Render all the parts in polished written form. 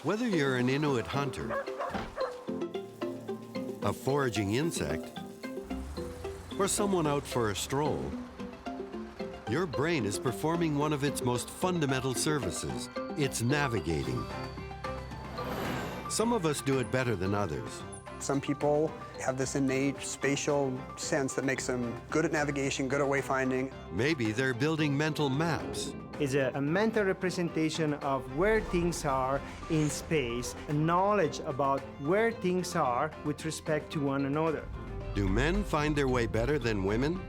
Whether you're an Inuit hunter, a foraging insect, or someone out for a stroll, your brain is performing one of its most fundamental services. It's navigating. Some of us do it better than others. Some people have this innate spatial sense that makes them good at navigation, good at wayfinding. Maybe they're building mental maps. It's a mental representation of where things are in space, and knowledge about where things are with respect to one another. Do men find their way better than women?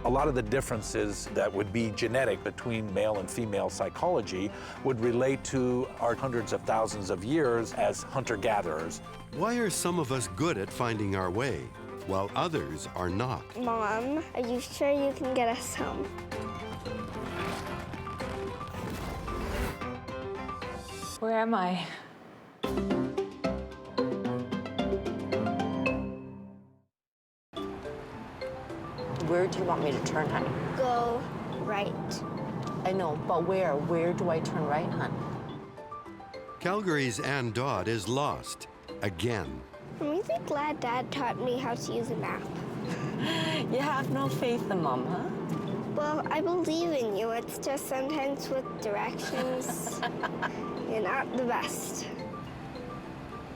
A lot of the differences that would be genetic between male and female psychology would relate to our hundreds of thousands of years as hunter-gatherers. Why are some of us good at finding our way, while others are not? Mom, are you sure you can get us home? Where am I? Where do you want me to turn, honey? Go right. I know, but where? Where do I turn right, hon? Calgary's Ann Dodd is lost, again. I'm really glad Dad taught me how to use a map. You have no faith in Mom, huh? Well, I believe in you. It's just sometimes with directions, you're not the best.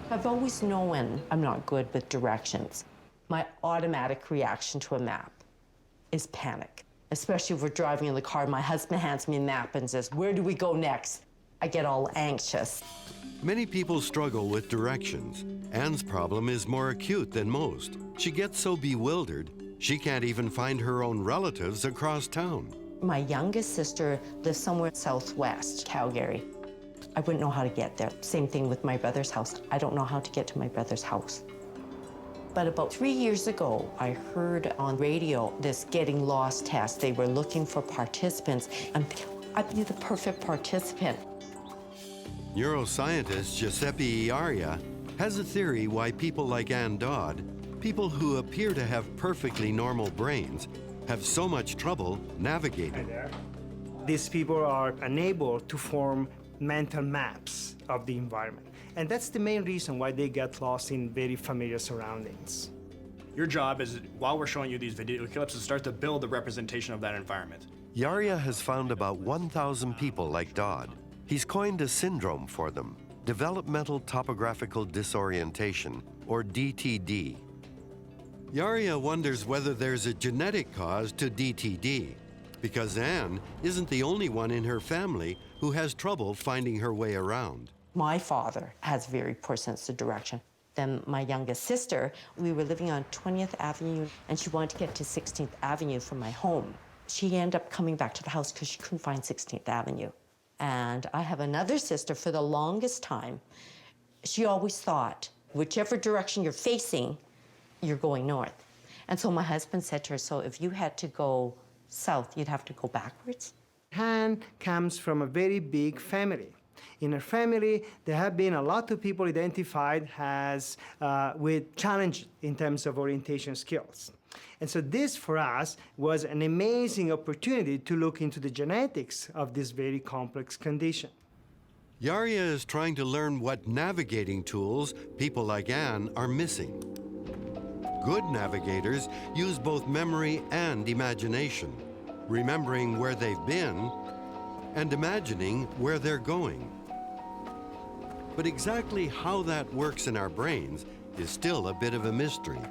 I've always known I'm not good with directions. My automatic reaction to a map is panic, especially if we're driving in the car. My husband hands me a map and says, "Where do we go next?" I get all anxious. Many people struggle with directions. Ann's problem is more acute than most. She gets so bewildered, she can't even find her own relatives across town. My youngest sister lives somewhere southwest Calgary. I wouldn't know how to get there. Same thing with my brother's house. I don't know how to get to my brother's house. But about 3 years ago, I heard on radio this Getting Lost test. They were looking for participants, and I'd be the perfect participant. Neuroscientist Giuseppe Iaria has a theory why people like Ann Dodd, people who appear to have perfectly normal brains, have so much trouble navigating. These people are unable to form mental maps of the environment. And that's the main reason why they get lost in very familiar surroundings. Your job is, while we're showing you these video clips, to start to build a representation of that environment. Iaria has found about 1,000 people like Dodd. He's coined a syndrome for them, developmental topographical disorientation, or DTD. Iaria wonders whether there's a genetic cause to DTD, because Ann isn't the only one in her family who has trouble finding her way around. My father has very poor sense of direction. Then my youngest sister, we were living on 20th Avenue, and she wanted to get to 16th Avenue from my home. She ended up coming back to the house because she couldn't find 16th Avenue. And I have another sister. For the longest time, she always thought, whichever direction you're facing, you're going north. And so my husband said to her, so if you had to go south, you'd have to go backwards? Han comes from a very big family. In her family, there have been a lot of people identified as with challenge in terms of orientation skills. And so this, for us, was an amazing opportunity to look into the genetics of this very complex condition. Iaria is trying to learn what navigating tools people like Ann are missing. Good navigators use both memory and imagination, remembering where they've been and imagining where they're going. But exactly how that works in our brains is still a bit of a mystery.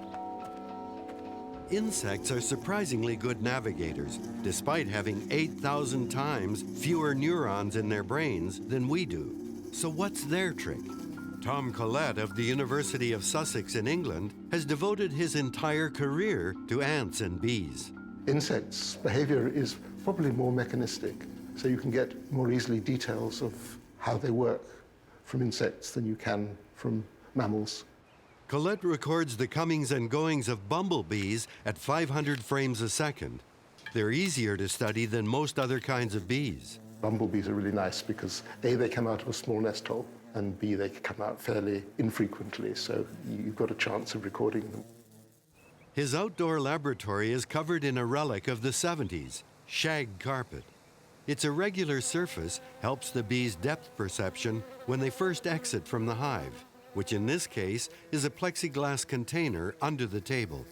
Insects are surprisingly good navigators, despite having 8,000 times fewer neurons in their brains than we do. So what's their trick? Tom Collette of the University of Sussex in England has devoted his entire career to ants and bees. Insects' behavior is probably more mechanistic, so you can get more easily details of how they work from insects than you can from mammals. Collette records the comings and goings of bumblebees at 500 frames a second. They're easier to study than most other kinds of bees. Bumblebees are really nice because A, they come out of a small nest hole, and B, they come out fairly infrequently, so you've got a chance of recording them. His outdoor laboratory is covered in a relic of the 70s, shag carpet. Its irregular surface helps the bees' depth perception when they first exit from the hive, which in this case is a plexiglass container under the table.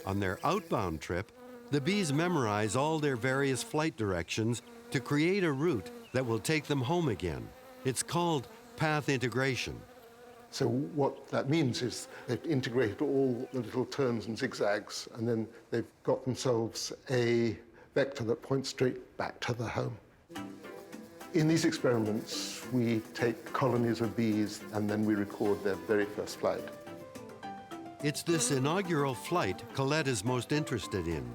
On their outbound trip, the bees memorize all their various flight directions to create a route that will take them home again. It's called path integration. So what that means is they've integrated all the little turns and zigzags, and then they've got themselves a vector that points straight back to the home. In these experiments, we take colonies of bees and then we record their very first flight. It's this inaugural flight Colette is most interested in.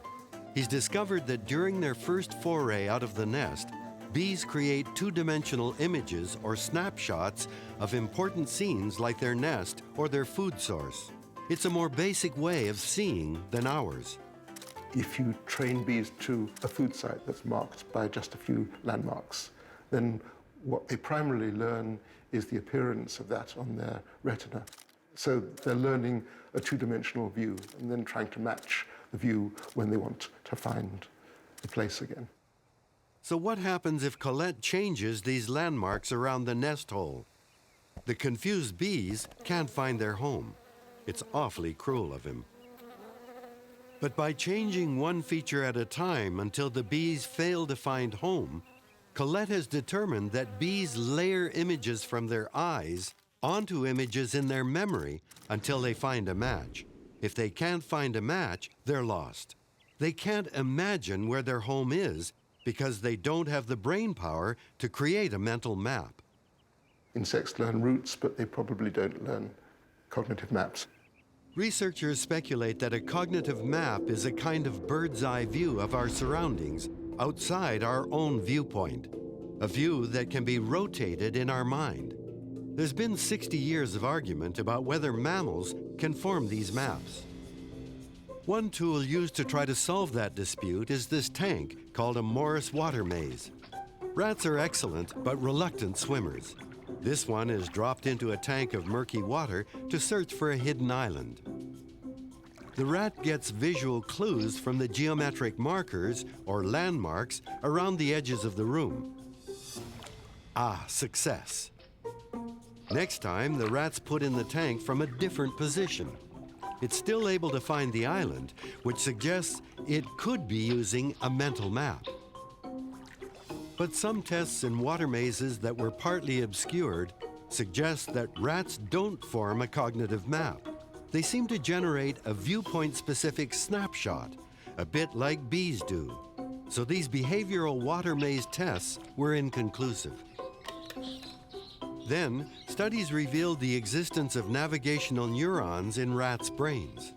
He's discovered that during their first foray out of the nest, bees create two-dimensional images or snapshots of important scenes like their nest or their food source. It's a more basic way of seeing than ours. If you train bees to a food site that's marked by just a few landmarks, then what they primarily learn is the appearance of that on their retina. So they're learning a two-dimensional view and then trying to match the view when they want to find the place again. So what happens if Colette changes these landmarks around the nest hole? The confused bees can't find their home. It's awfully cruel of him. But by changing one feature at a time until the bees fail to find home, Colette has determined that bees layer images from their eyes onto images in their memory until they find a match. If they can't find a match, they're lost. They can't imagine where their home is because they don't have the brain power to create a mental map. Insects learn routes, but they probably don't learn cognitive maps. Researchers speculate that a cognitive map is a kind of bird's eye view of our surroundings outside our own viewpoint, a view that can be rotated in our mind. There's been 60 years of argument about whether mammals can form these maps. One tool used to try to solve that dispute is this tank called a Morris water maze. Rats are excellent but reluctant swimmers. This one is dropped into a tank of murky water to search for a hidden island. The rat gets visual clues from the geometric markers or landmarks around the edges of the room. Ah, success. Next time, the rat's put in the tank from a different position. It's still able to find the island, which suggests it could be using a mental map. But some tests in water mazes that were partly obscured suggest that rats don't form a cognitive map. They seem to generate a viewpoint-specific snapshot, a bit like bees do. So these behavioral water maze tests were inconclusive. Then, studies revealed the existence of navigational neurons in rats' brains.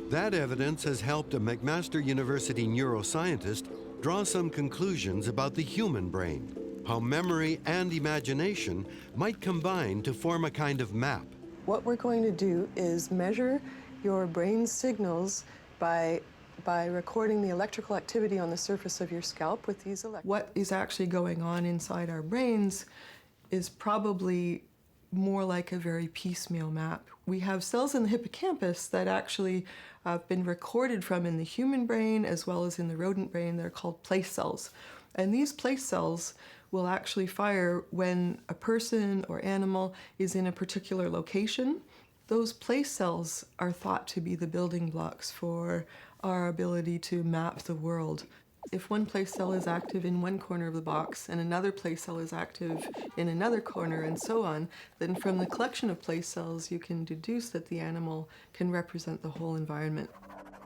That evidence has helped a McMaster University neuroscientist draw some conclusions about the human brain, how memory and imagination might combine to form a kind of map. What we're going to do is measure your brain signals by recording the electrical activity on the surface of your scalp with these What is actually going on inside our brains is probably more like a very piecemeal map. We have cells in the hippocampus that actually have been recorded from in the human brain as well as in the rodent brain. They're called place cells. And these place cells will actually fire when a person or animal is in a particular location. Those place cells are thought to be the building blocks for our ability to map the world. If one place cell is active in one corner of the box and another place cell is active in another corner and so on, then from the collection of place cells you can deduce that the animal can represent the whole environment.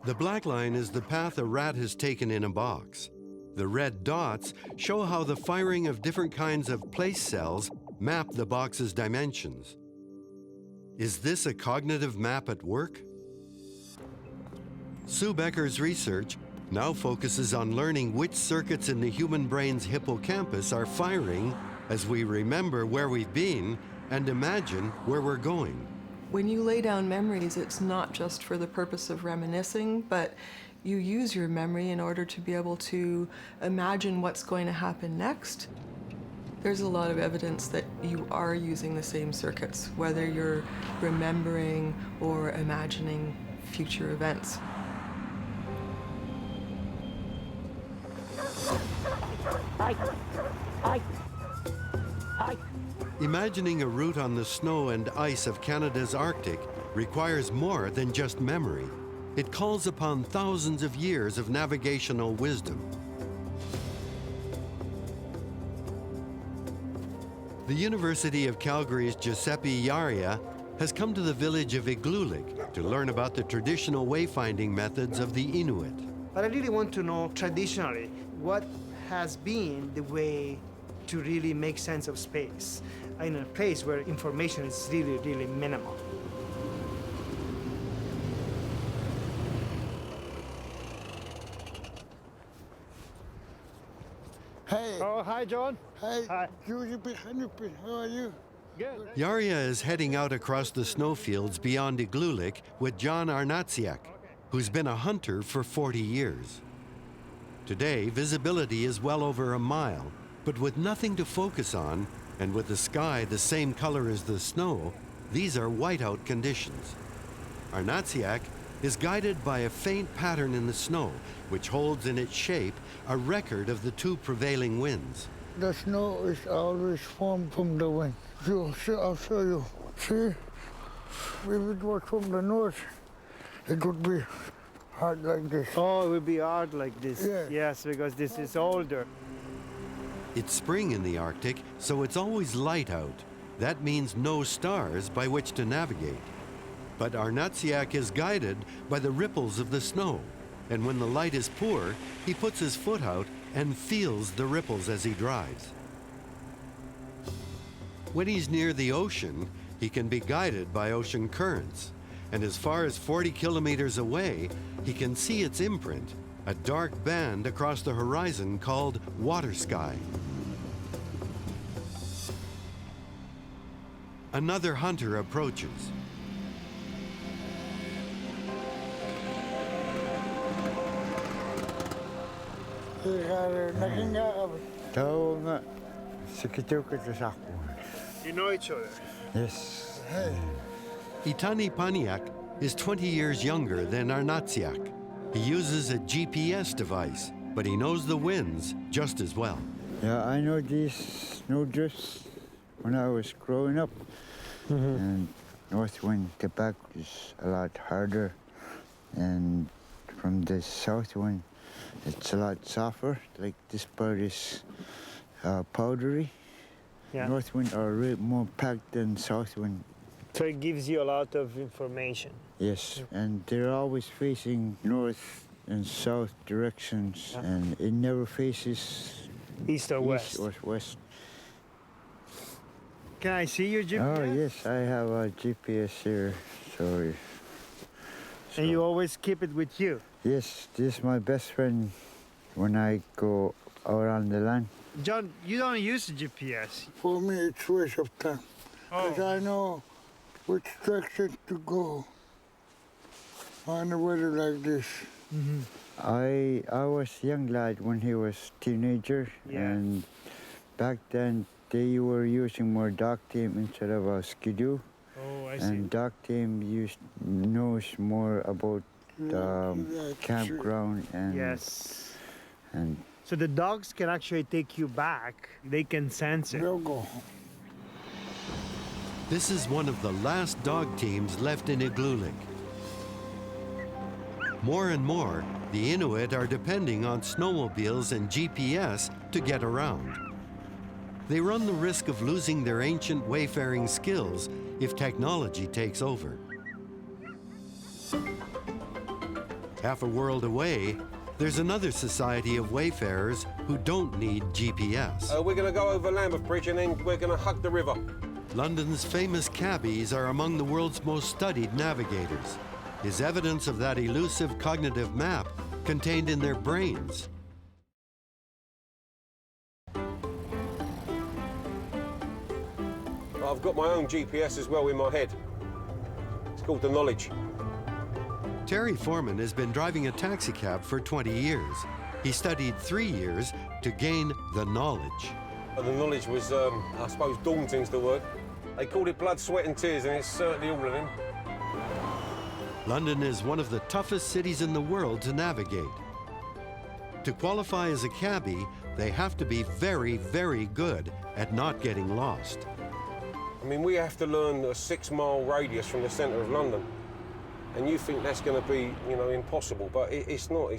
The black line is the path a rat has taken in a box. The red dots show how the firing of different kinds of place cells map the box's dimensions. Is this a cognitive map at work? Sue Becker's research now focuses on learning which circuits in the human brain's hippocampus are firing as we remember where we've been and imagine where we're going. When you lay down memories, it's not just for the purpose of reminiscing, but you use your memory in order to be able to imagine what's going to happen next. There's a lot of evidence that you are using the same circuits, whether you're remembering or imagining future events. Imagining a route on the snow and ice of Canada's Arctic requires more than just memory. It calls upon thousands of years of navigational wisdom. The University of Calgary's Giuseppe Iaria has come to the village of Igloolik to learn about the traditional wayfinding methods of the Inuit. But I really want to know traditionally what has been the way to really make sense of space in a place where information is really, really minimal. Hey. Oh, hi, John. Hey. Hi. How are you? Good. Iaria is heading out across the snowfields beyond Igloolik with John Arnatsiak, who's been a hunter for 40 years. Today, visibility is well over a mile, but with nothing to focus on, and with the sky the same color as the snow, these are whiteout conditions. Arnatsiak is guided by a faint pattern in the snow, which holds in its shape a record of the two prevailing winds. The snow is always formed from the wind. I'll show you. See? If it was from the north, it would be hard like this. Oh, it would be hard like this. Yeah. Yes, because this is older. It's spring in the Arctic, so it's always light out. That means no stars by which to navigate. But Arnatsiak is guided by the ripples of the snow, and when the light is poor, he puts his foot out and feels the ripples as he drives. When he's near the ocean, he can be guided by ocean currents, and as far as 40 kilometers away, he can see its imprint, a dark band across the horizon called water sky. Another hunter approaches. You know each other? Yes. Hey. Itani Paniak is 20 years younger than Arnatsiak. He uses a GPS device, but he knows the winds just as well. Yeah, I know these snow drifts when I was growing up. And north wind Quebec is a lot harder, and from the south wind it's a lot softer. Like this part is powdery. Yeah. North wind are more packed than south wind. So it gives you a lot of information. Yes, and they're always facing north and south directions, and it never faces East or west. east or west. Can I see your GPS? Oh yes, I have a GPS here. Sorry. And you always keep it with you? Yes, this is my best friend when I go around the land. John, you don't use the GPS. For me, it's a waste of time. Oh. Because I know which direction to go on the weather like this. I was young lad when he was teenager, Yeah. and back then they were using more dog team instead of a skidoo. Oh, I see. And dog team knows more about campground and Yes. and So the dogs can actually take you back. They can sense it. They'll go. This is one of the last dog teams left in Igloolik. More and more, the Inuit are depending on snowmobiles and GPS to get around. They run the risk of losing their ancient wayfaring skills if technology takes over. Half a world away, there's another society of wayfarers who don't need GPS. We're going to go over Lambeth Bridge and then we're going to hug the river. London's famous cabbies are among the world's most studied navigators. Is evidence of that elusive cognitive map contained in their brains. I've got my own GPS as well in my head. It's called the Knowledge. Terry Foreman has been driving a taxi cab for 20 years. He studied 3 years to gain the knowledge. And the knowledge was, I suppose, daunting's the word. They called it blood, sweat and tears, and it's certainly all of them. London is one of the toughest cities in the world to navigate. To qualify as a cabbie, they have to be very, very good at not getting lost. I mean, we have to learn a 6-mile radius from the centre of London. And you think that's going to be, you know, impossible, but it's not.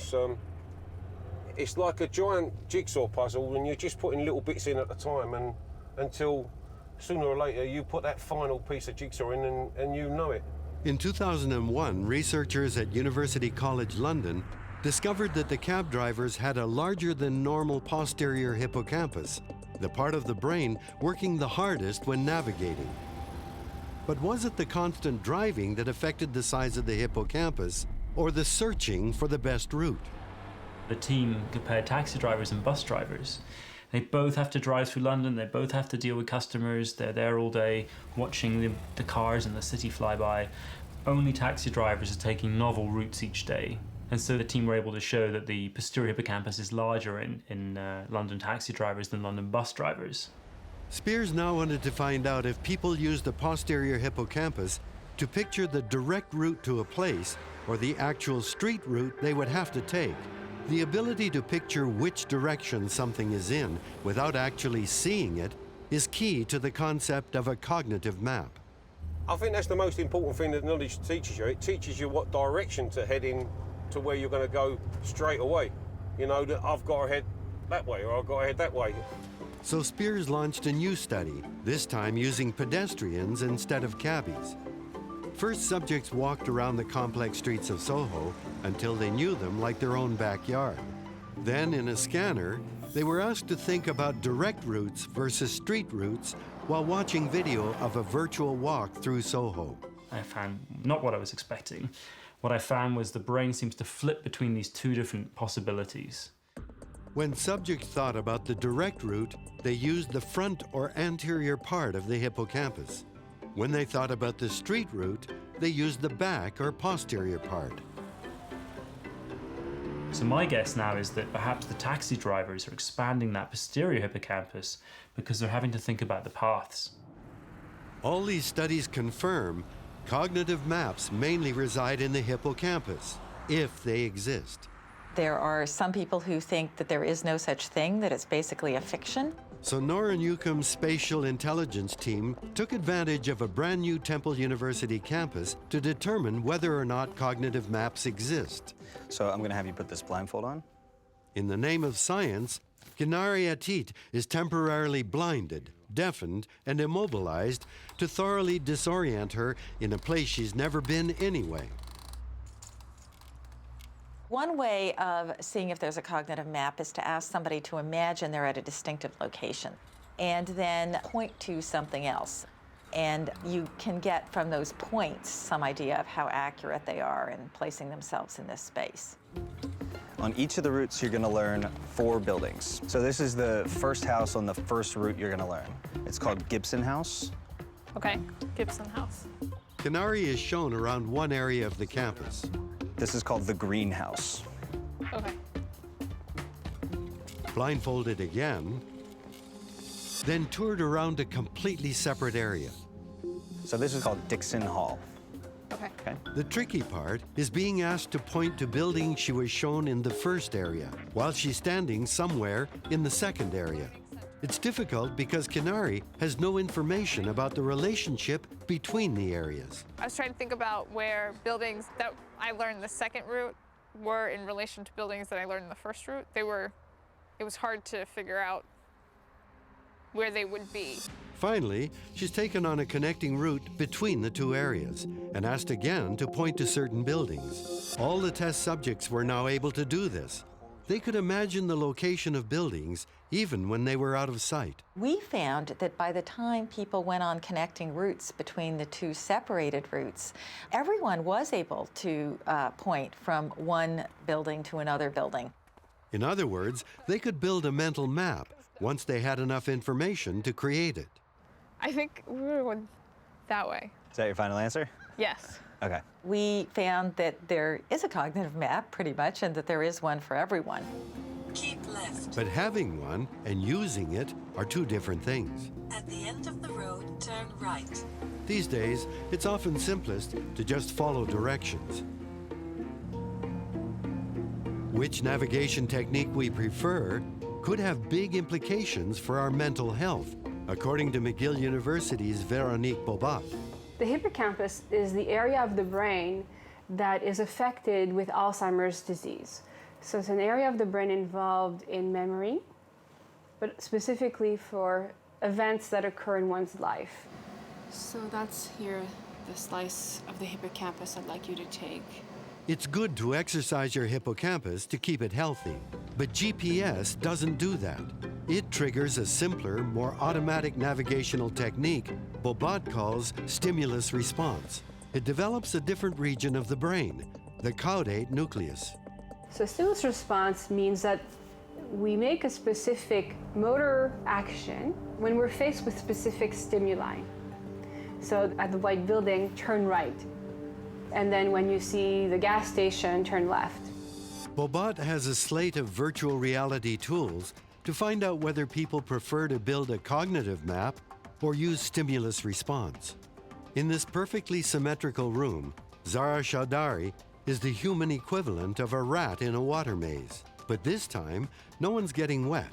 It's like a giant jigsaw puzzle, and you're just putting little bits in at a time, and until sooner or later you put that final piece of jigsaw in and you know it. In 2001, researchers at University College London discovered that the cab drivers had a larger than normal posterior hippocampus, the part of the brain working the hardest when navigating. But was it the constant driving that affected the size of the hippocampus, or the searching for the best route? The team compared taxi drivers and bus drivers. They both have to drive through London, they both have to deal with customers, they're there all day watching the cars and the city fly by. Only taxi drivers are taking novel routes each day. And so the team were able to show that the posterior hippocampus is larger in London taxi drivers than London bus drivers. Spears now wanted to find out if people used the posterior hippocampus to picture the direct route to a place or the actual street route they would have to take. The ability to picture which direction something is in without actually seeing it is key to the concept of a cognitive map. I think that's the most important thing that knowledge teaches you. It teaches you what direction to head in to where you're going to go straight away. You know, that I've got to head that way or I've got to head that way. So Spears launched a new study, this time using pedestrians instead of cabbies. First, subjects walked around the complex streets of Soho until they knew them like their own backyard. Then, in a scanner, they were asked to think about direct routes versus street routes while watching video of a virtual walk through Soho. I found not what I was expecting. What I found was the brain seems to flip between these two different possibilities. When subjects thought about the direct route, they used the front or anterior part of the hippocampus. When they thought about the street route, they used the back or posterior part. So my guess now is that perhaps the taxi drivers are expanding that posterior hippocampus because they're having to think about the paths. All these studies confirm cognitive maps mainly reside in the hippocampus, if they exist. There are some people who think that there is no such thing, that it's basically a fiction. So Nora Newcomb's spatial intelligence team took advantage of a brand new Temple University campus to determine whether or not cognitive maps exist. So I'm going to have you put this blindfold on. In the name of science, Kinari Atit is temporarily blinded, deafened, and immobilized to thoroughly disorient her in a place she's never been anyway. One way of seeing if there's a cognitive map is to ask somebody to imagine they're at a distinctive location and then point to something else. And you can get from those points some idea of how accurate they are in placing themselves in this space. On each of the routes, you're going to learn 4 buildings. So this is the first house on the first route you're going to learn. It's called Gibson House. Okay, Gibson House. Kinari is shown around one area of the campus. This is called the Greenhouse. Okay. Blindfolded again, then toured around a completely separate area. So this is called Dixon Hall. Okay. The tricky part is being asked to point to buildings she was shown in the first area, while she's standing somewhere in the second area. It's difficult because Kinari has no information about the relationship between the areas. I was trying to think about where buildings that I learned the second route were in relation to buildings that I learned in the first route. It was hard to figure out where they would be. Finally, she's taken on a connecting route between the two areas and asked again to point to certain buildings. All the test subjects were now able to do this. They could imagine the location of buildings even when they were out of sight. We found that by the time people went on connecting routes between the two separated routes, everyone was able to point from one building to another building. In other words, they could build a mental map once they had enough information to create it. I think we were going that way. Is that your final answer? Yes. Okay. We found that there is a cognitive map, pretty much, and that there is one for everyone. Keep left. But having one and using it are two different things. At the end of the road, turn right. These days, it's often simplest to just follow directions. Which navigation technique we prefer could have big implications for our mental health, according to McGill University's Veronique Bobat. The hippocampus is the area of the brain that is affected with Alzheimer's disease. So it's an area of the brain involved in memory, but specifically for events that occur in one's life. So that's here, the slice of the hippocampus I'd like you to take. It's good to exercise your hippocampus to keep it healthy, but GPS doesn't do that. It triggers a simpler, more automatic navigational technique Bobat calls stimulus response. It develops a different region of the brain, the caudate nucleus. So stimulus response means that we make a specific motor action when we're faced with specific stimuli. So at the white building, turn right. And then when you see the gas station, turn left. Bobat has a slate of virtual reality tools to find out whether people prefer to build a cognitive map or use stimulus response. In this perfectly symmetrical room, Zara Chaudhary is the human equivalent of a rat in a water maze. But this time, no one's getting wet.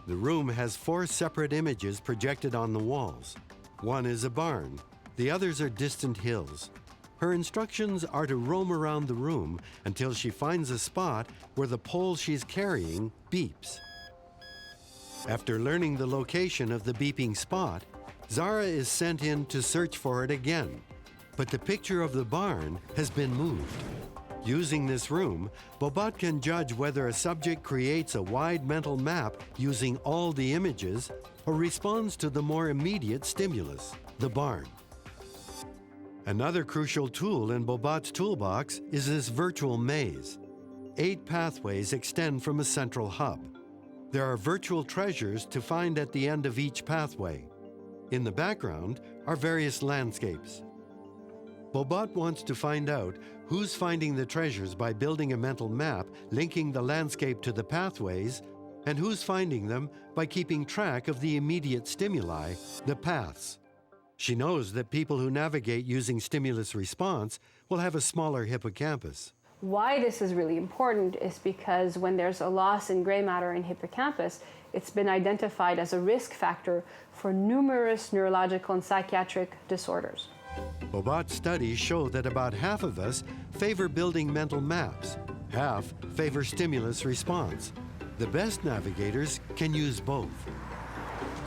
The room has 4 separate images projected on the walls. One is a barn, the others are distant hills. Her instructions are to roam around the room until she finds a spot where the pole she's carrying beeps. After learning the location of the beeping spot, Zara is sent in to search for it again. But the picture of the barn has been moved. Using this room, Bobat can judge whether a subject creates a wide mental map using all the images or responds to the more immediate stimulus, the barn. Another crucial tool in Bobat's toolbox is this virtual maze. 8 pathways extend from a central hub. There are virtual treasures to find at the end of each pathway. In the background are various landscapes. Bobat wants to find out who's finding the treasures by building a mental map linking the landscape to the pathways, and who's finding them by keeping track of the immediate stimuli, the paths. She knows that people who navigate using stimulus response will have a smaller hippocampus. Why this is really important is because when there's a loss in gray matter in hippocampus, it's been identified as a risk factor for numerous neurological and psychiatric disorders. Bobat's studies show that about half of us favor building mental maps. Half favor stimulus response. The best navigators can use both.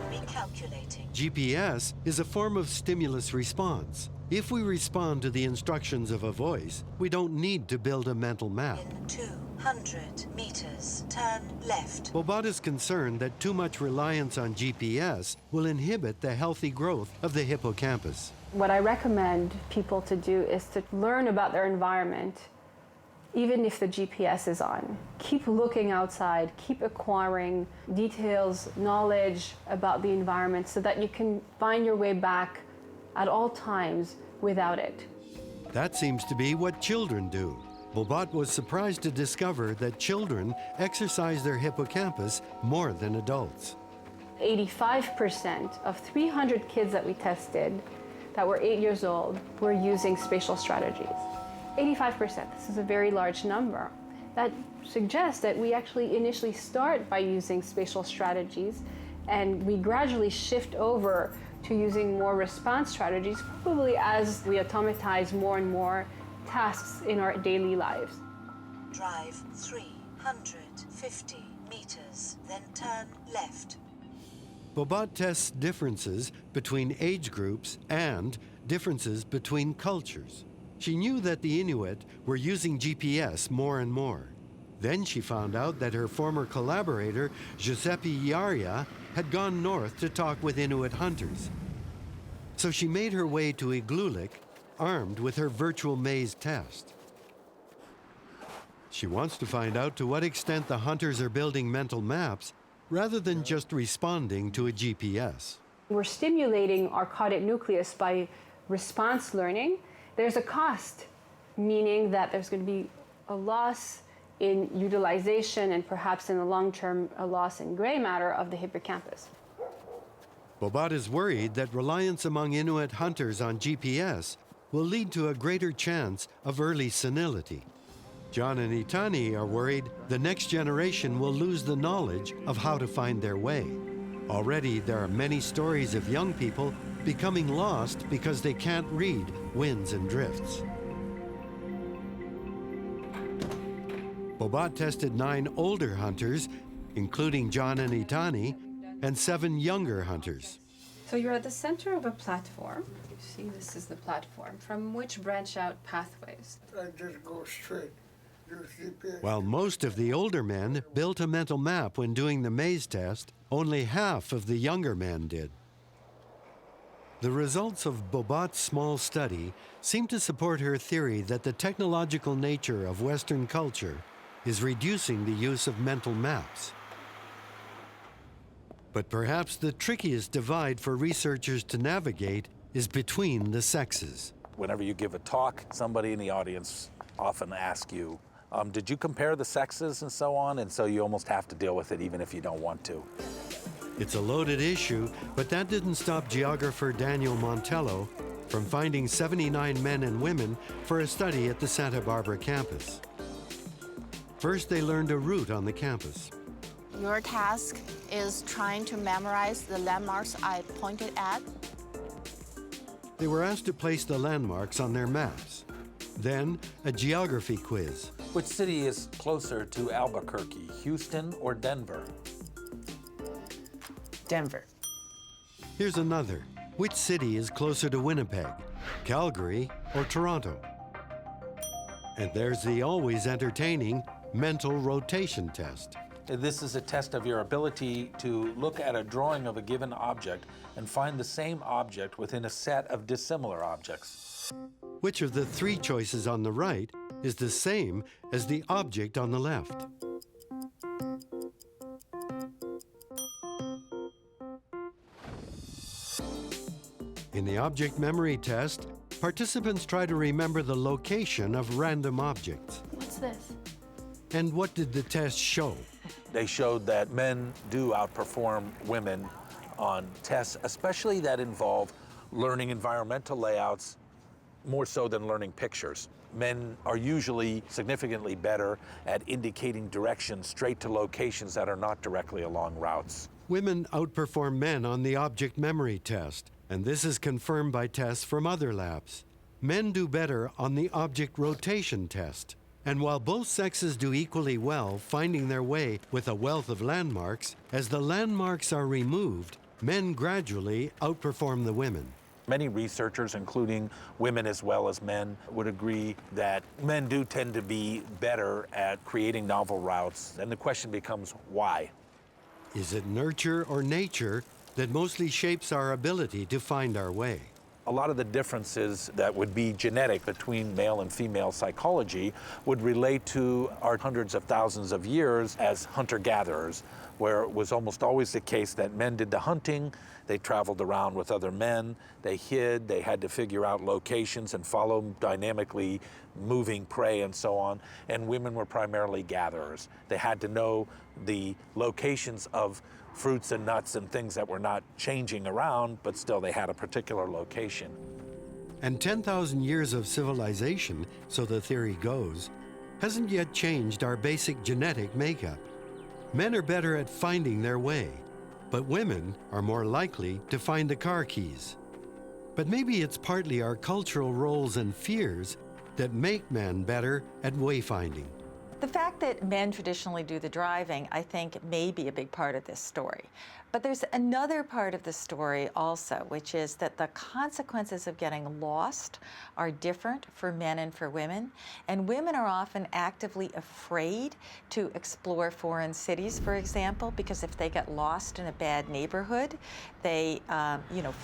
Recalculating. GPS is a form of stimulus response. If we respond to the instructions of a voice, we don't need to build a mental map. In 200 meters, turn left. Bobat is concerned that too much reliance on GPS will inhibit the healthy growth of the hippocampus. What I recommend people to do is to learn about their environment, even if the GPS is on. Keep looking outside, keep acquiring details, knowledge about the environment so that you can find your way back at all times without it. That seems to be what children do. Bobat was surprised to discover that children exercise their hippocampus more than adults. 85% of 300 kids that we tested that were 8 years old were using spatial strategies. 85%, this is a very large number. That suggests that we actually initially start by using spatial strategies and we gradually shift over to using more response strategies, probably as we automatize more and more tasks in our daily lives. Drive 350 meters, then turn left. Bobat tests differences between age groups and differences between cultures. She knew that the Inuit were using GPS more and more. Then she found out that her former collaborator, Giuseppe Iaria, had gone north to talk with Inuit hunters. So she made her way to Igloolik, armed with her virtual maze test. She wants to find out to what extent the hunters are building mental maps rather than just responding to a GPS. We're stimulating our caudate nucleus by response learning. There's a cost, meaning that there's going to be a loss in utilization and perhaps in the long term a loss in gray matter of the hippocampus. Bobat is worried that reliance among Inuit hunters on GPS will lead to a greater chance of early senility. John and Itani are worried the next generation will lose the knowledge of how to find their way. Already, there are many stories of young people becoming lost because they can't read winds and drifts. Bobat tested 9 older hunters, including John and Itani, and 7 younger hunters. So you're at the center of a platform. You see, this is the platform from which branch out pathways. I just go straight. While most of the older men built a mental map when doing the maze test, only half of the younger men did. The results of Bobat's small study seem to support her theory that the technological nature of Western culture is reducing the use of mental maps. But perhaps the trickiest divide for researchers to navigate is between the sexes. Whenever you give a talk, somebody in the audience often asks you, did you compare the sexes and so on? And so you almost have to deal with it even if you don't want to. It's a loaded issue, but that didn't stop geographer Daniel Montello from finding 79 men and women for a study at the Santa Barbara campus. First, they learned a route on the campus. Your task is trying to memorize the landmarks I pointed at. They were asked to place the landmarks on their maps. Then, a geography quiz. Which city is closer to Albuquerque, Houston or Denver? Denver. Here's another. Which city is closer to Winnipeg, Calgary or Toronto? And there's the always entertaining mental rotation test. This is a test of your ability to look at a drawing of a given object and find the same object within a set of dissimilar objects. Which of the 3 choices on the right is the same as the object on the left? In the object memory test, participants try to remember the location of random objects. What's this? And what did the test show? They showed that men do outperform women on tests, especially that involve learning environmental layouts more so than learning pictures. Men are usually significantly better at indicating directions straight to locations that are not directly along routes. Women outperform men on the object memory test, and this is confirmed by tests from other labs. Men do better on the object rotation test. And while both sexes do equally well finding their way with a wealth of landmarks, as the landmarks are removed, men gradually outperform the women. Many researchers, including women as well as men, would agree that men do tend to be better at creating novel routes. And the question becomes, why? Is it nurture or nature that mostly shapes our ability to find our way? A lot of the differences that would be genetic between male and female psychology would relate to our hundreds of thousands of years as hunter-gatherers, where it was almost always the case that men did the hunting, they traveled around with other men, they hid, they had to figure out locations and follow dynamically moving prey and so on, and women were primarily gatherers. They had to know the locations of fruits and nuts and things that were not changing around, but still they had a particular location. And 10,000 years of civilization, so the theory goes, hasn't yet changed our basic genetic makeup. Men are better at finding their way, but women are more likely to find the car keys. But maybe it's partly our cultural roles and fears that make men better at wayfinding. The fact that men traditionally do the driving, I think, may be a big part of this story. But there's another part of the story also, which is that the consequences of getting lost are different for men and for women. And women are often actively afraid to explore foreign cities, for example, because if they get lost in a bad neighborhood, they,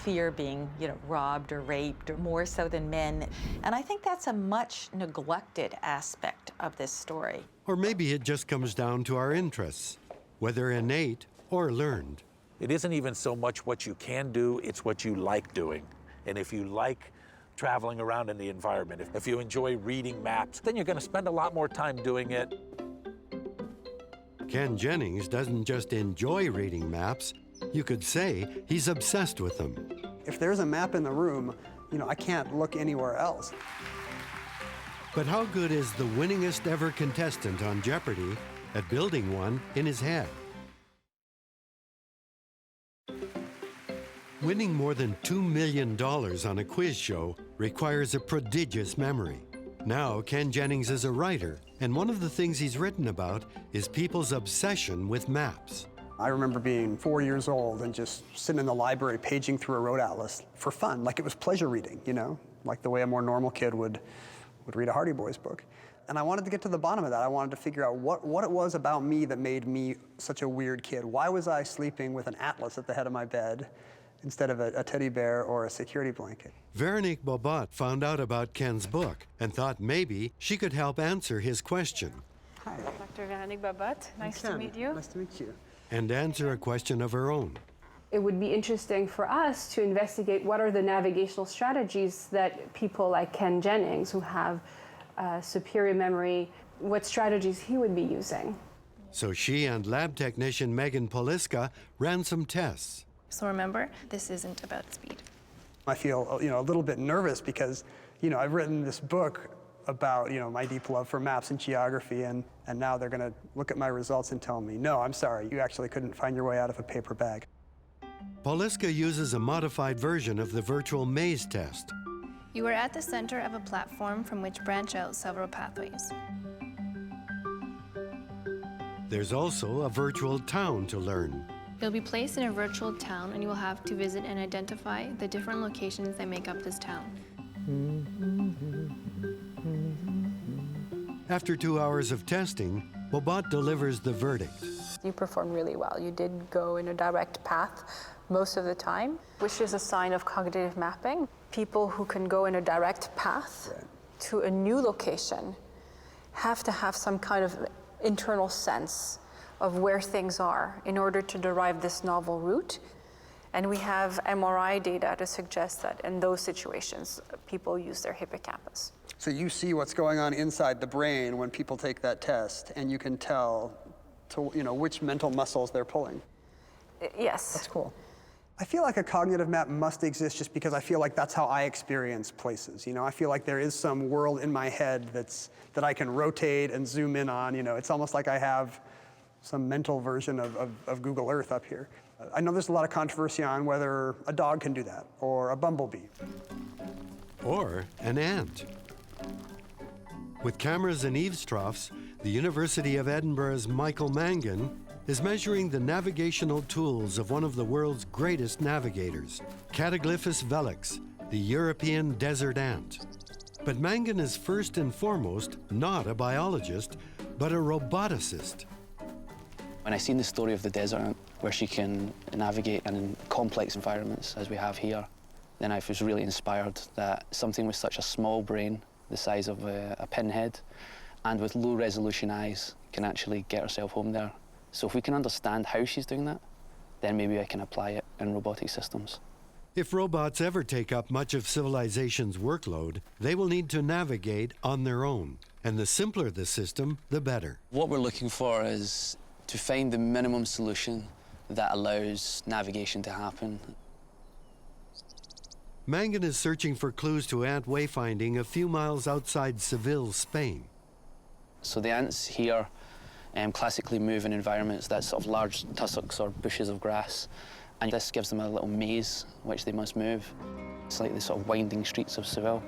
fear being, robbed or raped, or more so than men. And I think that's a much neglected aspect of this story. Or maybe it just comes down to our interests, whether innate or learned. It isn't even so much what you can do, it's what you like doing. And if you like traveling around in the environment, if you enjoy reading maps, then you're going to spend a lot more time doing it. Ken Jennings doesn't just enjoy reading maps, you could say he's obsessed with them. If there's a map in the room, I can't look anywhere else. But how good is the winningest ever contestant on Jeopardy at building one in his head? Winning more than $2 million on a quiz show requires a prodigious memory. Now, Ken Jennings is a writer, and one of the things he's written about is people's obsession with maps. I remember being 4 years old and just sitting in the library paging through a road atlas for fun, like it was pleasure reading, you know, like the way a more normal kid would read a Hardy Boys book. And I wanted to get to the bottom of that. I wanted to figure out what it was about me that made me such a weird kid. Why was I sleeping with an atlas at the head of my bed instead of a teddy bear or a security blanket? Veronique Bobot found out about Ken's book and thought maybe she could help answer his question. Hi. Dr. Veronique Bobot, nice to meet you. Nice to meet you. And answer a question of her own. It would be interesting for us to investigate what are the navigational strategies that people like Ken Jennings, who have superior memory, what strategies he would be using. So she and lab technician Megan Poliska ran some tests. So remember, this isn't about speed. I feel, a little bit nervous because, I've written this book about, my deep love for maps and geography, and now they're going to look at my results and tell me, no, I'm sorry, you actually couldn't find your way out of a paper bag. Poliska uses a modified version of the virtual maze test. You are at the center of a platform from which branch out several pathways. There's also a virtual town to learn. You'll be placed in a virtual town, and you will have to visit and identify the different locations that make up this town. After 2 hours of testing, Bobot delivers the verdict. You performed really well. You did go in a direct path most of the time, which is a sign of cognitive mapping. People who can go in a direct path to a new location have to have some kind of internal sense of where things are in order to derive this novel route. And we have MRI data to suggest that in those situations, people use their hippocampus. So you see what's going on inside the brain when people take that test, and you can tell which mental muscles they're pulling. Yes. That's cool. I feel like a cognitive map must exist just because I feel like that's how I experience places. I feel like there is some world in my head that I can rotate and zoom in on. It's almost like I have some mental version of Google Earth up here. I know there's a lot of controversy on whether a dog can do that, or a bumblebee. Or an ant. With cameras and eavesdrops, the University of Edinburgh's Michael Mangan is measuring the navigational tools of one of the world's greatest navigators, Cataglyphus velox, the European desert ant. But Mangan is first and foremost not a biologist, but a roboticist. When I seen the story of the desert ant, where she can navigate in complex environments as we have here, then I was really inspired that something with such a small brain, the size of a pinhead, and with low resolution eyes, can actually get herself home there. So if we can understand how she's doing that, then maybe I can apply it in robotic systems. If robots ever take up much of civilization's workload, they will need to navigate on their own. And the simpler the system, the better. What we're looking for is to find the minimum solution that allows navigation to happen. Mangan is searching for clues to ant wayfinding a few miles outside Seville, Spain. So the ants here classically move in environments that's sort of large tussocks or bushes of grass, and this gives them a little maze which they must move. It's like the sort of winding streets of Seville.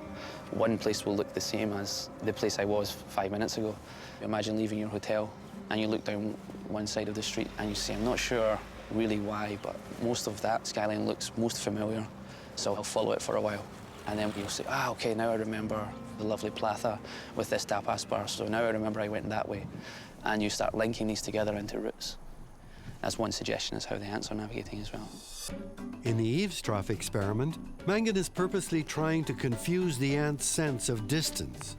One place will look the same as the place I was 5 minutes ago. Imagine leaving your hotel and you look down one side of the street and you say, I'm not sure really why, but most of that skyline looks most familiar, so I'll follow it for a while. And then you'll say, okay, now I remember the lovely Platha with this tapas bar, so now I remember I went that way. And you start linking these together into routes. That's one suggestion, is how the ants are navigating as well. In the eavesdrop experiment, Mangan is purposely trying to confuse the ant's sense of distance.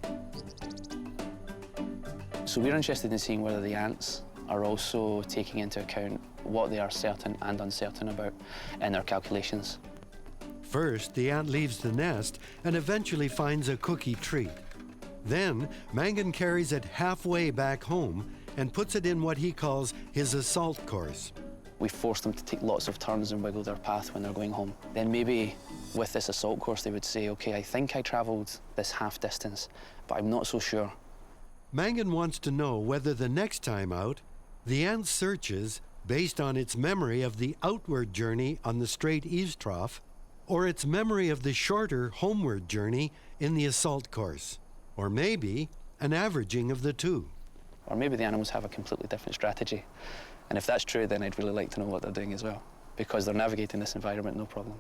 So we're interested in seeing whether the ants are also taking into account what they are certain and uncertain about in their calculations. First, the ant leaves the nest and eventually finds a cookie treat. Then, Mangan carries it halfway back home and puts it in what he calls his assault course. We force them to take lots of turns and wiggle their path when they're going home. Then maybe with this assault course, they would say, okay, I think I traveled this half distance, but I'm not so sure. Mangan wants to know whether the next time out, the ant searches based on its memory of the outward journey on the straight eaves trough, or its memory of the shorter homeward journey in the assault course, or maybe an averaging of the two. Or maybe the animals have a completely different strategy. And if that's true, then I'd really like to know what they're doing as well, because they're navigating this environment no problem.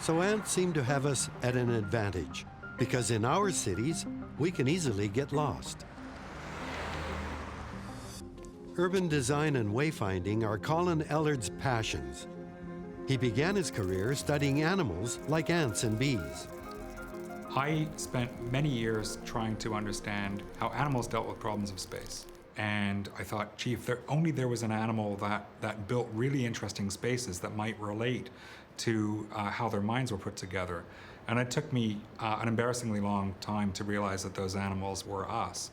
So ants seem to have us at an advantage, because in our cities, we can easily get lost. Urban design and wayfinding are Colin Ellard's passions. He began his career studying animals like ants and bees. I spent many years trying to understand how animals dealt with problems of space. And I thought, gee, if there was an animal that built really interesting spaces that might relate to how their minds were put together. And it took me an embarrassingly long time to realize that those animals were us.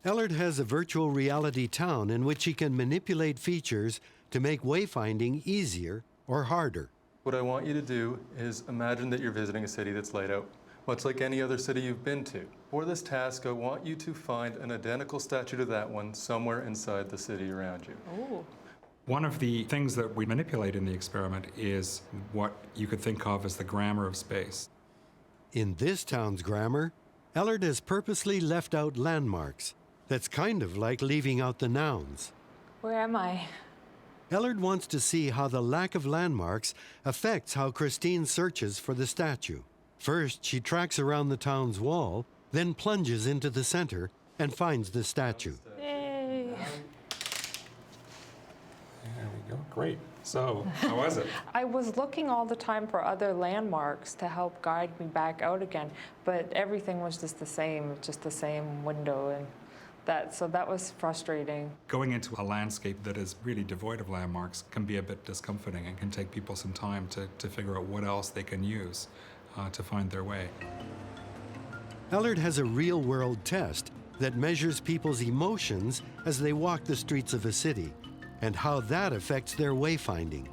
Ellard has a virtual reality town in which he can manipulate features to make wayfinding easier or harder. What I want you to do is imagine that you're visiting a city that's laid out, much like any other city you've been to. For this task, I want you to find an identical statue to that one somewhere inside the city around you. Ooh. One of the things that we manipulate in the experiment is what you could think of as the grammar of space. In this town's grammar, Ellard has purposely left out landmarks. That's kind of like leaving out the nouns. Where am I? Ellard wants to see how the lack of landmarks affects how Christine searches for the statue. First, she tracks around the town's wall, then plunges into the center and finds the statue. Yay! There we go. Great. So, how was it? I was looking all the time for other landmarks to help guide me back out again, but everything was just the same window, and so that was frustrating. Going into a landscape that is really devoid of landmarks can be a bit discomforting and can take people some time to figure out what else they can use to find their way. Ellard has a real-world test that measures people's emotions as they walk the streets of a city and how that affects their wayfinding.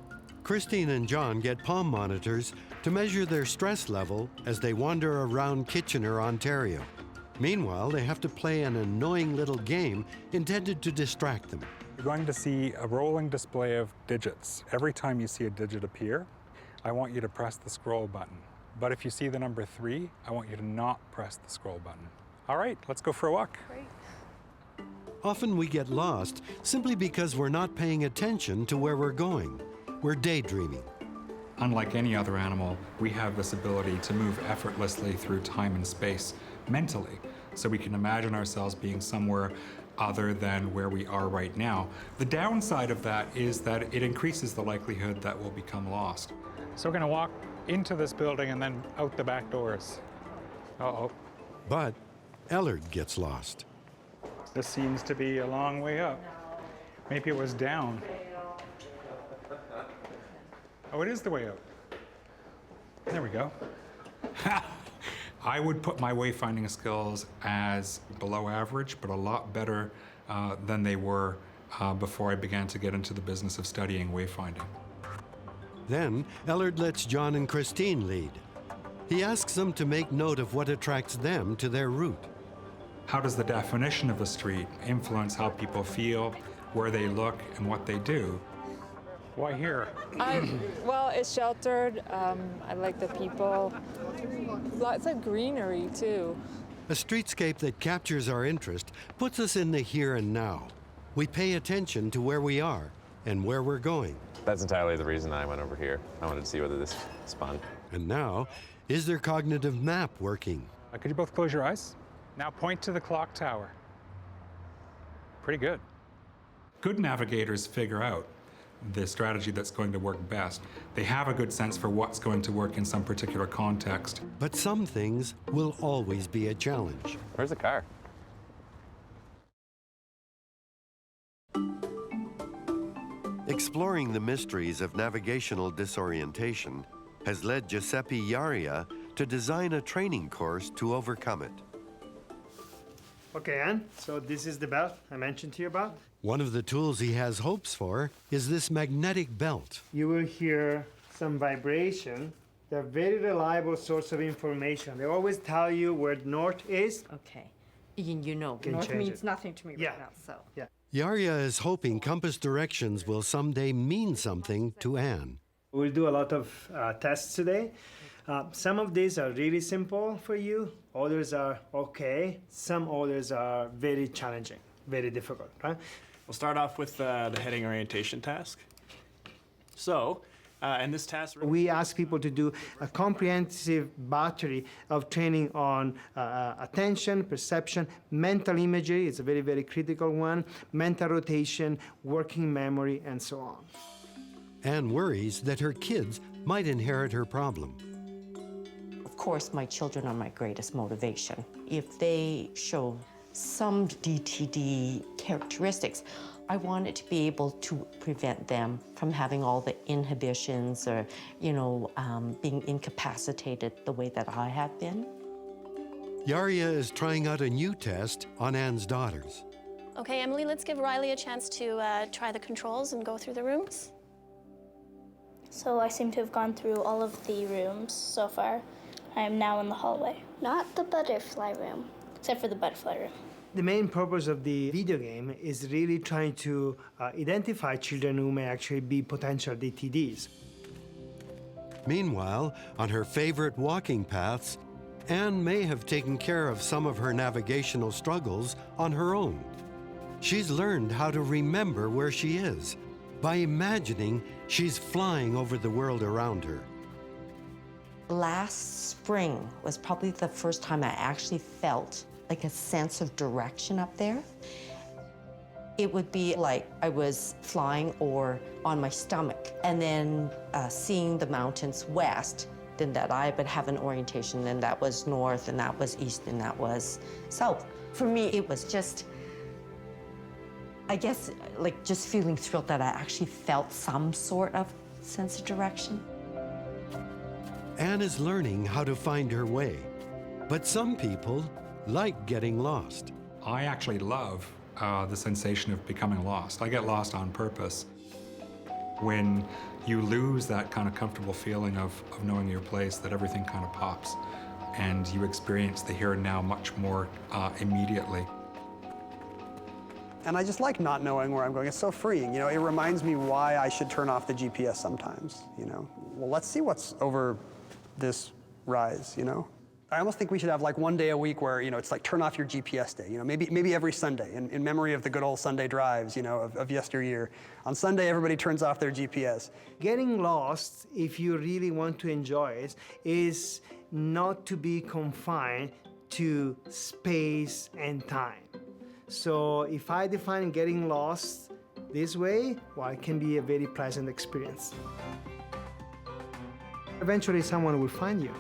Christine and John get palm monitors to measure their stress level as they wander around Kitchener, Ontario. Meanwhile, they have to play an annoying little game intended to distract them. You're going to see a rolling display of digits. Every time you see a digit appear, I want you to press the scroll button. But if you see the number 3, I want you to not press the scroll button. All right, let's go for a walk. Great. Often we get lost simply because we're not paying attention to where we're going. We're daydreaming. Unlike any other animal, we have this ability to move effortlessly through time and space mentally. So we can imagine ourselves being somewhere other than where we are right now. The downside of that is that it increases the likelihood that we'll become lost. So we're going to walk into this building and then out the back doors. Uh-oh. But Ellard gets lost. This seems to be a long way up. Maybe it was down. Oh, it is the way up. There we go. I would put my wayfinding skills as below average, but a lot better than they were before I began to get into the business of studying wayfinding. Then, Ellard lets John and Christine lead. He asks them to make note of what attracts them to their route. How does the definition of a street influence how people feel, where they look, and what they do? Why here? Well, it's sheltered. I like the people. Lots of greenery, too. A streetscape that captures our interest puts us in the here and now. We pay attention to where we are and where we're going. That's entirely the reason I went over here. I wanted to see whether this is fun. And now, is their cognitive map working? Could you both close your eyes? Now point to the clock tower. Pretty good. Good navigators figure out the strategy that's going to work best. They have a good sense for what's going to work in some particular context. But some things will always be a challenge. Where's the car? Exploring the mysteries of navigational disorientation has led Giuseppe Iaria to design a training course to overcome it. Okay, Anne, so this is the belt I mentioned to you about. One of the tools he has hopes for is this magnetic belt. You will hear some vibration. They're a very reliable source of information. They always tell you where north is. Okay. You know, Can north change means it. nothing to me Yeah. right now, so. Yeah. Yaria is hoping compass directions will someday mean something to Anne. We'll do a lot of tests today. Some of these are really simple for you. Others are okay. Some others are very challenging, very difficult, right? We'll start off with the heading orientation task. So, in this task, We ask people to do a comprehensive battery of training on attention, perception, mental imagery, it's a very, very critical one, mental rotation, working memory, and so on. Anne worries that her kids might inherit her problem. Of course, my children are my greatest motivation. If they show some DTD characteristics, I wanted to be able to prevent them from having all the inhibitions or, being incapacitated the way that I have been. Yaria is trying out a new test on Anne's daughters. Okay, Emily, let's give Riley a chance to try the controls and go through the rooms. So I seem to have gone through all of the rooms so far. I am now in the hallway. Not the butterfly room, except for the butterfly room. The main purpose of the video game is really trying to identify children who may actually be potential DTDs. Meanwhile, on her favorite walking paths, Anne may have taken care of some of her navigational struggles on her own. She's learned how to remember where she is by imagining she's flying over the world around her. Last spring was probably the first time I actually felt like a sense of direction up there. It would be like I was flying or on my stomach, and then seeing the mountains west, then that I would have an orientation, and that was north, and that was east, and that was south. For me, it was just, I guess, like just feeling thrilled that I actually felt some sort of sense of direction. Anne is learning how to find her way, but some people like getting lost. I actually love the sensation of becoming lost. I get lost on purpose. When you lose that kind of comfortable feeling of knowing your place, that everything kind of pops, and you experience the here and now much more immediately. And I just like not knowing where I'm going. It's so freeing. It reminds me why I should turn off the GPS sometimes, Well, let's see what's over this rise, I almost think we should have like one day a week where, it's like turn off your GPS day, maybe every Sunday in memory of the good old Sunday drives, of yesteryear. On Sunday, everybody turns off their GPS. Getting lost, if you really want to enjoy it, is not to be confined to space and time. So if I define getting lost this way, well, it can be a very pleasant experience. Eventually, someone will find you.